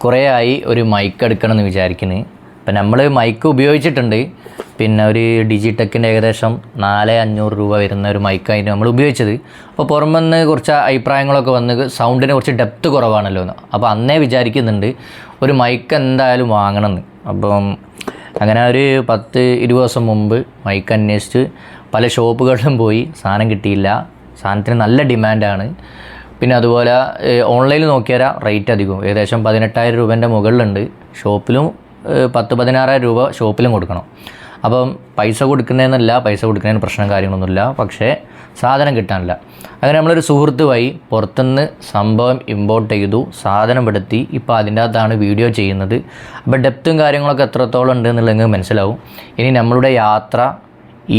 കുറേ ആയി ഒരു മൈക്ക് എടുക്കണം എന്ന് വിചാരിക്കുന്നത്. അപ്പം നമ്മൾ മൈക്ക് ഉപയോഗിച്ചിട്ടുണ്ട്. പിന്നെ ഒരു ഡിജിടെക്കിൻ്റെ ഏകദേശം 4500 രൂപ വരുന്ന ഒരു മൈക്കായിരുന്നു നമ്മൾ ഉപയോഗിച്ചത്. അപ്പോൾ പുറമെന്ന് കുറച്ച് അഭിപ്രായങ്ങളൊക്കെ വന്ന് സൗണ്ടിന് കുറച്ച് ഡെപ്ത് കുറവാണല്ലോ എന്ന്. അപ്പോൾ അന്നേ വിചാരിക്കുന്നുണ്ട് ഒരു മൈക്ക് എന്തായാലും വാങ്ങണമെന്ന്. അപ്പം അങ്ങനെ ഒരു 10-20 ദിവസം മുമ്പ് മൈക്ക് അന്വേഷിച്ച് പല ഷോപ്പുകളിലും പോയി. സാധനം കിട്ടിയില്ല. സാധനത്തിന് നല്ല ഡിമാൻഡാണ്. പിന്നെ അതുപോലെ ഓൺലൈനിൽ നോക്കിയാൽ റേറ്റ് അധികം, ഏകദേശം 18,000 രൂപേൻ്റെ മുകളിലുണ്ട്. ഷോപ്പിലും 10-16,000 രൂപ ഷോപ്പിലും കൊടുക്കണം. അപ്പം പൈസ കൊടുക്കുന്നതെന്നല്ല, പൈസ കൊടുക്കുന്നതിന് പ്രശ്നം കാര്യങ്ങളൊന്നുമില്ല, പക്ഷേ സാധനം കിട്ടാനില്ല. അങ്ങനെ നമ്മളൊരു സുഹൃത്ത് വഴി പുറത്തുനിന്ന് സംഭവം ഇമ്പോർട്ട് ചെയ്തു, സാധനം എടുത്തി. ഇപ്പോൾ അതിൻ്റെ അകത്താണ് വീഡിയോ ചെയ്യുന്നത്. അപ്പോൾ ഡെപ്തും കാര്യങ്ങളൊക്കെ എത്രത്തോളം ഉണ്ട് എന്നുള്ളത് മനസ്സിലാവും. ഇനി നമ്മളുടെ യാത്ര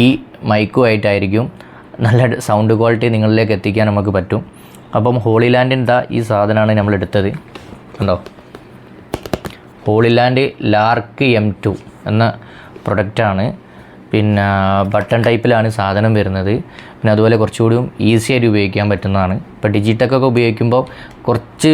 ഈ മൈക്കുമായിട്ടായിരിക്കും. നല്ല സൗണ്ട് ക്വാളിറ്റി നിങ്ങളിലേക്ക് എത്തിക്കാൻ നമുക്ക് പറ്റും. അപ്പം ഹോളിലാൻഡിൻ്റെ ഈ സാധനമാണ് നമ്മൾ എടുത്തത്. കണ്ടോ, ഹോളിലാൻഡ് ലാർക്ക് M2 എന്ന പ്രൊഡക്റ്റാണ്. പിന്നെ ബട്ടൺ ടൈപ്പിലാണ് സാധനം വരുന്നത്. പിന്നെ അതുപോലെ കുറച്ചുകൂടിയും ഈസി ആയിട്ട് ഉപയോഗിക്കാൻ പറ്റുന്നതാണ്. ഇപ്പോൾ ഡിജിടെക്കൊക്കെ ഉപയോഗിക്കുമ്പോൾ കുറച്ച്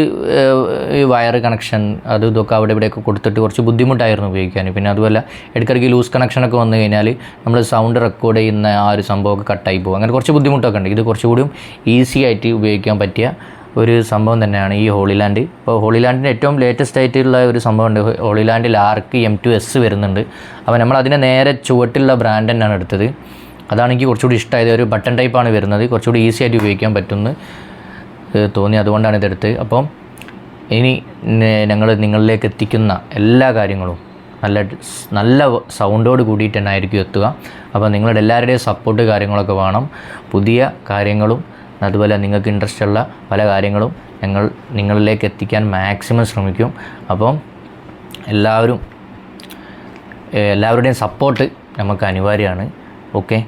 വയർ കണക്ഷൻ അത് ഇതൊക്കെ അവിടെ ഇവിടെയൊക്കെ കൊടുത്തിട്ട് കുറച്ച് ബുദ്ധിമുട്ടായിരുന്നു ഉപയോഗിക്കാൻ. പിന്നെ അതുപോലെ ഇടയ്ക്കിടയ്ക്ക് ലൂസ് കണക്ഷനൊക്കെ വന്നു കഴിഞ്ഞാൽ നമ്മൾ സൗണ്ട് റെക്കോർഡ് ചെയ്യുന്ന ആ ഒരു സംഭവമൊക്കെ കട്ടായി പോകും. അങ്ങനെ കുറച്ച് ബുദ്ധിമുട്ടൊക്കെ ഉണ്ട്. ഇത് കുറച്ചുകൂടിയും ഈസി ആയിട്ട് ഉപയോഗിക്കാൻ പറ്റിയ ഒരു സംഭവം തന്നെയാണ് ഈ ഹോളിലാൻഡ്. ഇപ്പോൾ ഹോളിലാൻഡിൻ്റെ ഏറ്റവും ലേറ്റസ്റ്റ് ആയിട്ടുള്ള ഒരു സംഭവമുണ്ട്, ഹോളിലാൻഡ് ലാർക്ക് M2S വരുന്നുണ്ട്. അപ്പോൾ നമ്മൾ അതിൻ്റെ നേരെ ചുവട്ടുള്ള ബ്രാൻഡ് തന്നെയാണ് എടുത്തത്. അതാണ് എനിക്ക് കുറച്ചുകൂടി ഇഷ്ടമായത്. ഒരു ബട്ടൺ ടൈപ്പാണ് വരുന്നത്, കുറച്ചുകൂടി ഈസി ആയിട്ട് ഉപയോഗിക്കാൻ പറ്റുമെന്ന് തോന്നി, അതുകൊണ്ടാണ് ഇതെടുത്തത്. അപ്പം ഇനി ഞങ്ങൾ നിങ്ങളിലേക്ക് എത്തിക്കുന്ന എല്ലാ കാര്യങ്ങളും നല്ല സൗണ്ടോട് കൂടിയിട്ട് തന്നെ ആയിരിക്കും എത്തുക. അപ്പോൾ നിങ്ങളുടെ എല്ലാവരുടെയും സപ്പോർട്ട് കാര്യങ്ങളൊക്കെ വേണം. പുതിയ കാര്യങ്ങളും അതുപോലെ നിങ്ങൾക്ക് ഇൻട്രസ്റ്റ് ഉള്ള പല കാര്യങ്ങളും ഞങ്ങൾ നിങ്ങളിലേക്ക് എത്തിക്കാൻ മാക്സിമം ശ്രമിക്കും. അപ്പം എല്ലാവരുടെയും സപ്പോർട്ട് നമുക്ക് അനിവാര്യമാണ്. ഓക്കെ.